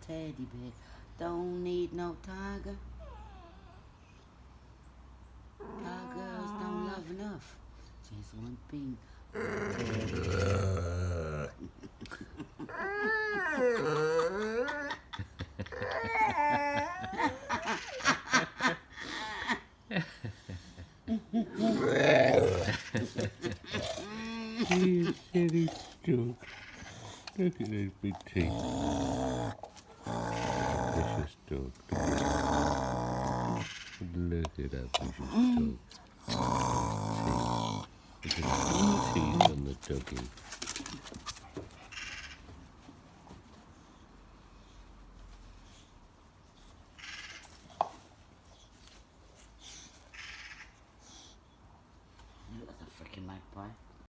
teddy bear. Don't need no tiger. Tigers don't love enough. Just one thing. You silly dog. Look at those big teeth. Vicious dog. Look at that vicious dog. Teeth. Look at the teeth on the doggy.